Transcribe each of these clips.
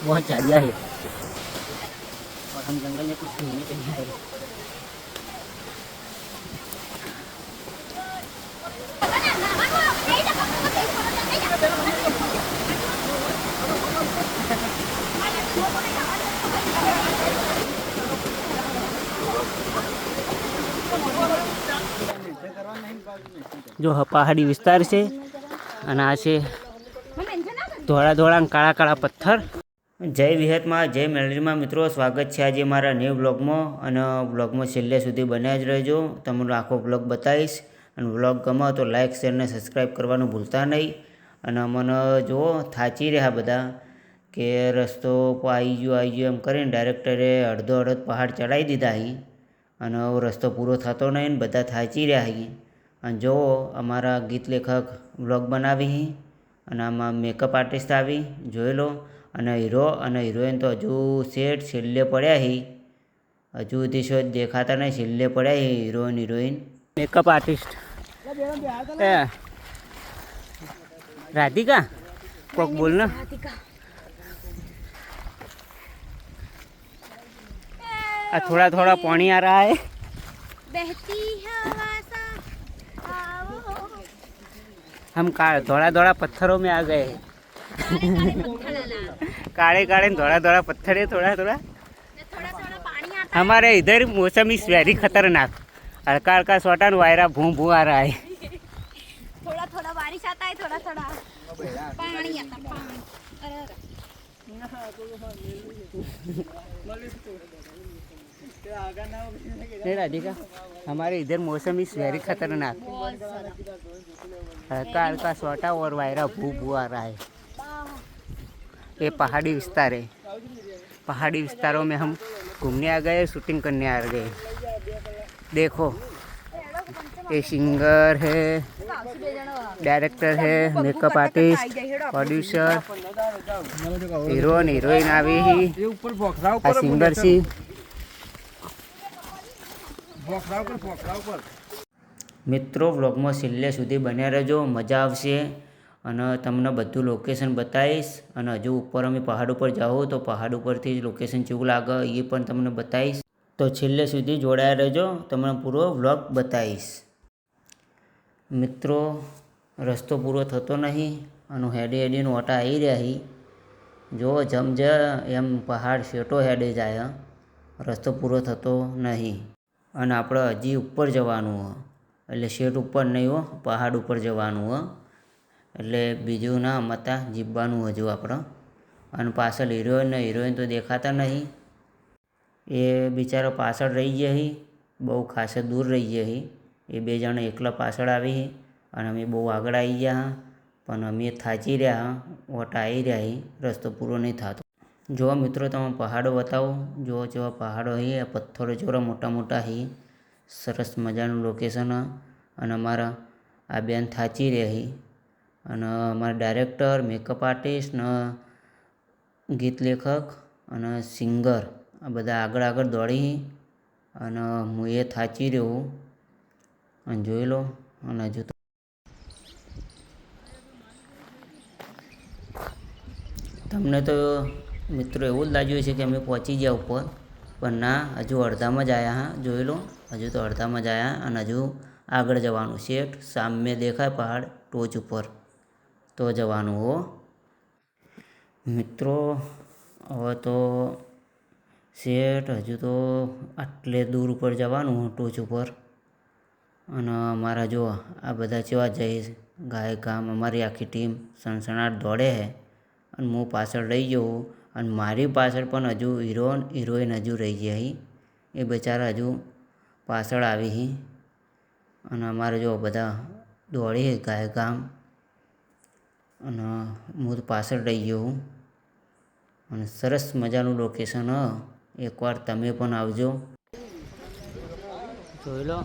बहुत चाहिए है और हम जंगल में कुछ घूमने के लिए आए। जो पहाड़ी विस्तार से અને આ છે ધોળા ધોળા કાળા કાળા પથ્થર। જય વિહતમાં જય મેલડીમાં મિત્રો, સ્વાગત છે આજે મારા ન્યૂ બ્લોગમાં। અને બ્લોગમાં છેલ્લે સુધી બન્યા જ રહેજો, તમને આખો બ્લોગ બતાવીશ। અને બ્લોગ ગમે તો લાઇક શેર ને સબસ્ક્રાઈબ કરવાનું ભૂલતા નહીં। અને મને જુઓ થાચી રહ્યા બધા કે રસ્તો આવી ગયો એમ કરીને ડાયરેક્ટરે અડધો પહાડ ચડાવી દીધા અહીં અને રસ્તો પૂરો થતો નહીં ને બધા થાચી રહ્યા અહીં। અને જુઓ અમારા ગીત લેખક વ્લોગ બનાવી અને આમાં મેકઅપ આર્ટિસ્ટ આવી જોઈ લો। અને હીરો અને હિરોઈન તો હજુ સેટ છેલ્લે પડ્યા હી, હજુ સુધી શો દેખાતા નહીં, છેલ્લે પડ્યા હી હિરોઈન। મેકઅપ આર્ટિસ્ટ राधिका कोक बोलना। थोड़ा थोड़ा पानी आ रहा है, बहती हवा सा हम थोड़ा थोड़ा पत्थरों में आ गए। काले काले थोड़ा थोड़ा पत्थर है, थोड़ा थोड़ा पानी आता हमारे इधर मौसम इस वेरी खतरनाक, हल्का हल्का सोटा वायरा भू भू आ रहा है। थोड़ा थोड़ा बारिश आता है, थोड़ा थोड़ा पानी आता पानी। नहीं राधिका, हमारे इधर मौसम इस वेरी खतरनाक, हल्का हल्का सोटा और वायरा भू भू आ रहा है। ये पहाड़ी विस्तार है, पहाड़ी विस्तारों में हम घूमने आ गए, शूटिंग करने आ गए। देखो ये सिंगर है, डायरेक्टर है, makeup artist, producer, hero heroine आवी ही आ सिंगर सी। મિત્રો વ્લોગમાં છેલ્લે સુધી બન્યા રહેજો, મજા આવશે અને તમને બધું લોકેશન બતાવીશ। અને હજુ ઉપર અમે પહાડ ઉપર જાઓ તો પહાડ ઉપરથી જ લોકેશન કેવું લાગે એ પણ તમને બતાવીશ, તો છેલ્લે સુધી જોડાયા રહેજો, તમને પૂરો વ્લોગ બતાવીશ। મિત્રો રસ્તો પૂરો થતો નહીં અને હેડીને ઓટા આવી રહ્યા હી, જો જમજ એમ પહાડ શેટો હેડે જાય, રસ્તો પૂરો થતો નહીં અને આપણે હજી ઉપર જવાનું હોય, એટલે શેટ ઉપર નહીં હો, પહાડ ઉપર જવાનું હોય, એટલે બીજું ના મતા જીવવાનું હજુ આપણે। અને પાછળ હિરોઈન તો દેખાતા નહીં, એ બિચારો પાછળ રહી ગયા હી, બહુ ખાસે દૂર રહી ગયા હી। એ બે જણા એકલા પાછળ આવી અને અમે બહુ આગળ આવી ગયા, પણ અમે થાચી રહ્યા, ઓટા આવી રહ્યા હી, રસ્તો પૂરો નહીં થતો। જો મિત્રો તમે પહાડો બતાવો, જો જેવા પહાડો હી, આ પથ્થરો જોરા મોટા મોટા હી, સરસ મજાનું લોકેશન। અને અમારા આ બેન થાચી રહ્યા હી અને અમારા ડાયરેક્ટર, મેકઅપ આર્ટિસ્ટ ને ગીત લેખક અને સિંગર આ બધા આગળ આગળ દોડી અને હું એ થાચી રહ્યો અને જોઈ લો। અને હજુ તો તમને તો મિત્રો એવું જ લાગ્યું છે કે અમે પહોંચી ગયા ઉપર, પણ ના, હજુ અડધામાં જ આવ્યા। હા જોઈ લો, હજુ તો અડધામાં જ આવ્યા અને હજુ આગળ જવાનું। શેઠ સામે દેખાય પહાડ ટોચ ઉપર તો જવાનું હો મિત્રો। હવે તો શેઠ હજુ તો આટલે દૂર ઉપર જવાનું હો ટોચ ઉપર। અને અમારા જો આ બધા કેવા જઈ ગાય ગામ, અમારી આખી ટીમ સણસણાટ દોડે છે અને હું પાછળ રહી ગયો અને મારી પાછળ પણ હજુ હિરોઈન હજુ રહી ગયા, એ બિચારા હજુ પાછળ આવી અને અમારે જો બધા દોડી ગાય ગામ અને હું પાછળ રહી ગયો અને સરસ મજાનું લોકેશન હ, એકવાર તમે પણ આવજો, જોઈ લો।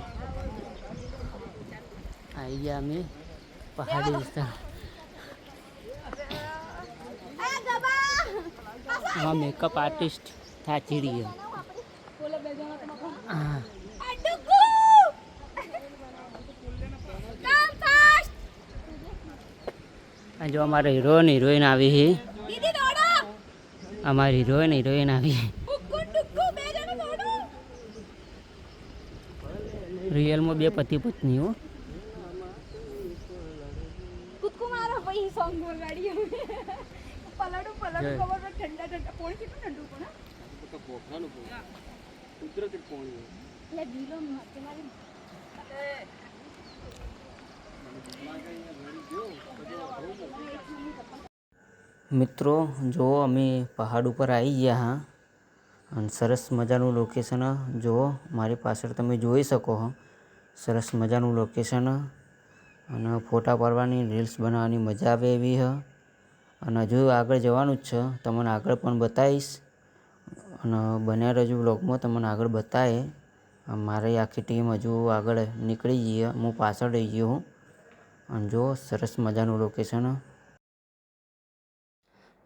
આવી ગયા અમે પહાડી વિસ્તાર, हाँ मेकअप आर्टिस्ट था चिड़ी हाँ जो हमारे हीरो हीरोइन આવી है અમારી હિરોઈન આવી. ઉક્કુ ટુક્કુ બે જણ દોડો. રિયલમાં બે પતિ પત્ની હો. કૂદકુ મારો ભાઈ સોંગ વગાડી અમે. પલાડો પલાડો ખબર પર ઠંડા ઠંડા પાણી કેટલું ઠંડુ પણ તો કોફરાનું પાણી કુદરતી પાણી લે ગીલો માથે મારી મિત્રો જો અમે પહાડ ઉપર આવી ગયા હા અને સરસ મજાનું લોકેશન જુઓ મારી પાછળ તમે જોઈ શકો છો. સરસ મજાનું લોકેશન અને ફોટા પાડવાની રીલ્સ બનાવવાની મજા આવે એવી હ. અને હજુ આગળ જવાનું જ છે, તમને આગળ પણ બતાવીશ અને બન્યા રહેજો બ્લોગમાં, તમને આગળ બતાવે. મારી આખી ટીમ હજુ આગળ નીકળી ગઈ, હું પાછળ રહી ગયો હું. અને જો સરસ મજાનું લોકેશન.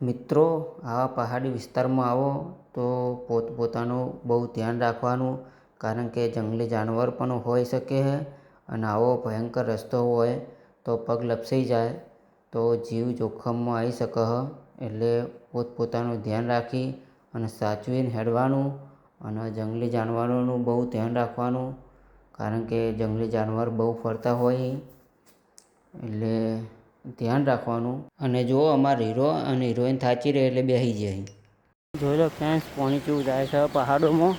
મિત્રો આવા પહાડી વિસ્તારમાં આવો તો પોતપોતાનું બહુ ધ્યાન રાખવાનું, કારણ કે જંગલી જાનવર પણ હોઈ શકે છે અને આવો ભયંકર રસ્તો હોય તો પગ લપસી જાય તો જીવ જોખમમાં આવી શકે છે. એટલે પોતપોતાનું ધ્યાન રાખી અને સાચવીને હેડવાનું અને જંગલી જાનવરોનું બહુ ધ્યાન રાખવાનું, કારણ કે જંગલી જાનવર બહુ ફરતા હોય એટલે ધ્યાન રાખવાનું. અને જો અમારા હીરો અને હિરોઈન થાચી રહે એટલે બેસી જાય. જોઈ લો ફ્રેન્ડ્સ પાણી કેવું જાય છે પહાડોમાં.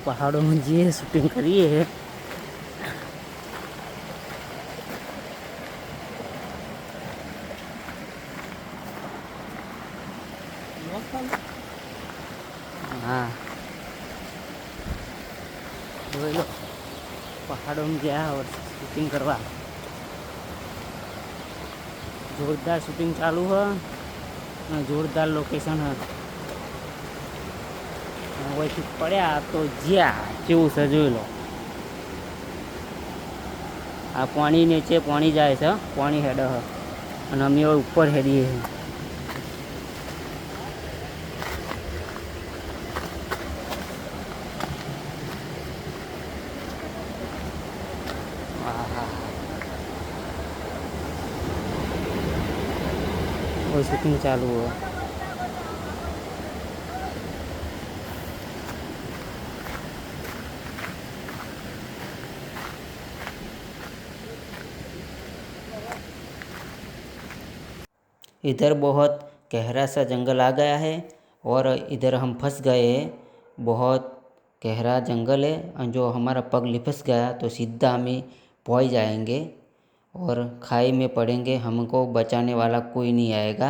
પહાડોમાં જઈએ શૂટિંગ કરીએ. હા જોઈ લો પહાડોમાં ગયા શૂટિંગ કરવા. જોરદાર શૂટિંગ ચાલુ છે અને જોરદાર લોકેશન છે. વહીથી પડ્યા તો જ્યાં કેવું છે જોઈ લો. આ પાણી નીચે પાણી જાય છે, પાણી હેડે છે અને અમે હવે ઉપર હેડીએ છીએ. शूटिंग चालू है. इधर बहुत गहरा सा जंगल आ गया है और इधर हम फंस गए हैं. बहुत गहरा जंगल है और जो हमारा पग लिपस गया तो सीधा हमें पहुँच जाएंगे और खाई में पड़ेंगे. हमको बचाने वाला कोई नहीं आएगा.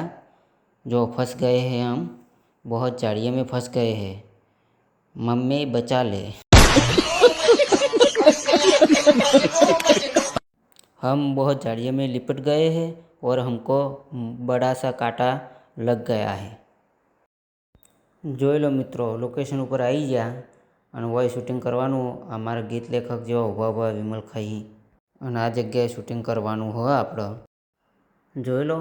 जो फंस गए हैं हम, बहुत झाड़ियों में फंस गए हैं. मम्मी बचा ले. हम बहुत झाड़ियों में लिपट गए हैं और हमको बड़ा सा कांटा लग गया है. જોઈ લો મિત્રો લોકેશન ઉપર આવી ગયા અને વોય શૂટિંગ કરવાનું. અમારા ગીત લેખક જેવા ઊભા ઊભા વિમલ ખાઈ અને આ જગ્યાએ શૂટિંગ કરવાનું હોય આપણે. જોઈ લો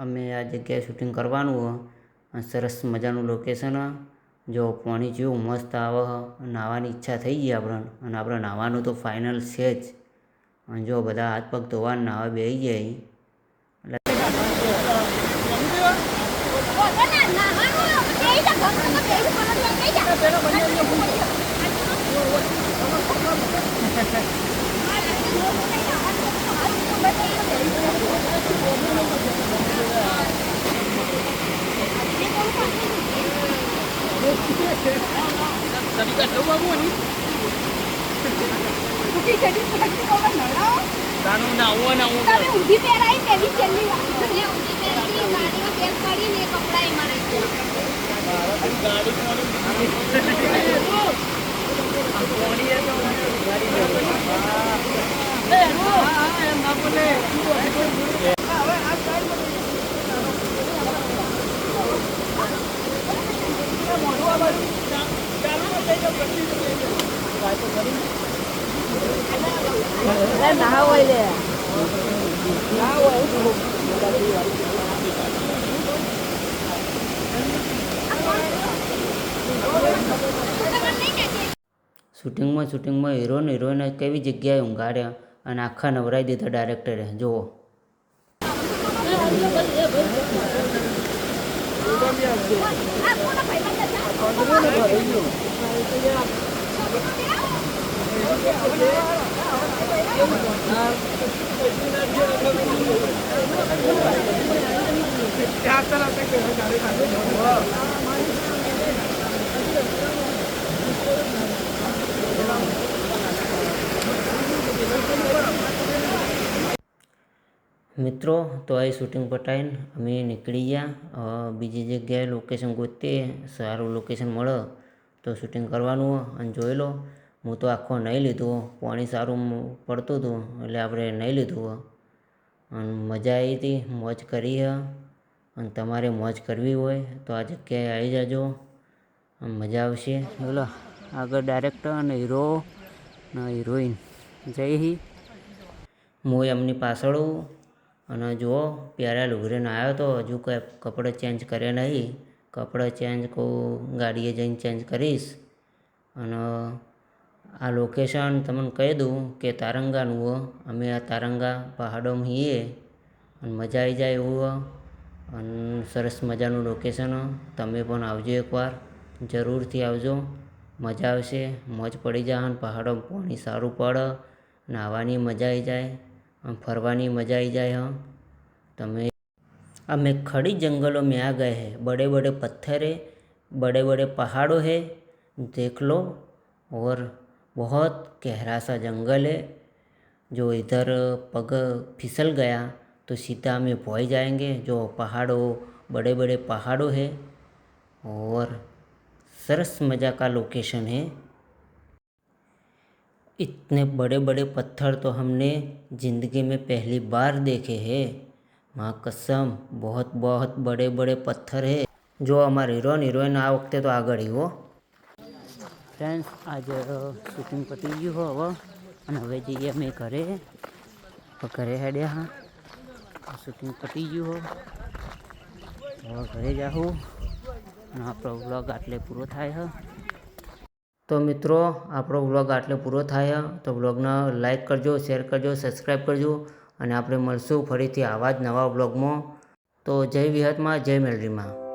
અમે આ જગ્યાએ શૂટિંગ કરવાનું હોય અને સરસ મજાનું લોકેશન. જો પાણી જેવું મસ્ત આવે નાહવાની ઈચ્છા થઈ ગઈ આપણને અને આપણે નાહવાનું તો ફાઇનલ છે જ. અને જો બધા હાથ પગ ધોવા નાહવા બેસી જાય. ઊંધી પહેરાઈ પેલી છેલ્લી ઊંધી પહેરી ગાડીમાં પેર પડી ને કપડા એ મારે ના હોય લે ના હોય. શૂટિંગમાં હિરોઈન કેવી જગ્યાએ ઊંઘાડ્યા અને આખા નવરાઈ દીધા ડાયરેક્ટરે. જુઓ આ કોના ભાઈબંધ મિત્રો તો આ શૂટિંગ પટાઈને અમે નીકળી ગયા બીજી જગ્યાએ લોકેશન ગોતીએ સારું લોકેશન મળે તો શૂટિંગ કરવાનું હોય અને જોઈ લો હું તો આખો નહીં લીધું પાણી સારું પડતું હતું એટલે આપણે નહીં લીધું હોય અને મજા આવી હતી મોજ કરી છે અને તમારે મોજ કરવી હોય તો આ જગ્યાએ આવી જાજો મજા આવશે. બોલો આગળ ડાયરેક્ટર અને હીરો અને હિરોઈન જય હી હું એમની પાછળ અને જુઓ પ્યારા લુગરીને આવ્યો તો હજુ કંઈ કપડાં ચેન્જ કર્યા નહીં. કપડાં ચેન્જ કહું ગાડીએ જઈને ચેન્જ કરીશ. અને આ લોકેશન તમને કહી દઉં કે તારંગાનું હો. અમે આ તારંગા પહાડોમાં છીએ અને મજા આવી જાય એવું અને સરસ મજાનું લોકેશન. તમે પણ આવજો એકવાર, જરૂરથી આવજો, મજા આવશે, મોજ પડી જાય અને પહાડોમાં પાણી સારું પડે, નાહવાની મજા આવી જાય, फरवानी मज़ा आई जाए. हाँ तमें हमें खड़ी जंगलों में आ गए हैं. बड़े बड़े पत्थर है, बड़े बड़े पहाड़ों है, देख लो. और बहुत गहरा सा जंगल है. जो इधर पग फिसल गया तो सीधा हमें भोई जाएंगे. जो पहाड़ों बड़े बड़े पहाड़ों है और सरस मज़ा का लोकेशन है. इतने बड़े बड़े पत्थर तो हमने ज़िंदगी में पहली बार देखे हैं. माँ कसम बहुत बहुत बड़े बड़े पत्थर है. जो हमारे हीरोइन आ वक्त तो आगळ ही हो. फ्रेंड्स आज शूटिंग पती गયું हो હવે જઈએ અમે ઘરે. ઘરે હેડ્યા હા, શૂટિંગ પતી ગયું હો, હવે ઘરે જાઉં અને આપણો વ્લોગ આટલે પૂરો થાય છે. તો મિત્રો આપણો વ્લોગ આટલે પૂરો થાય તો વ્લોગને લાઈક કરજો, શેર કરજો, સબસ્ક્રાઈબ કરજો અને આપણે મળશું ફરીથી આવા જ નવા વ્લોગમાં. તો જય વિહતમાં, જય મેલડીમાં.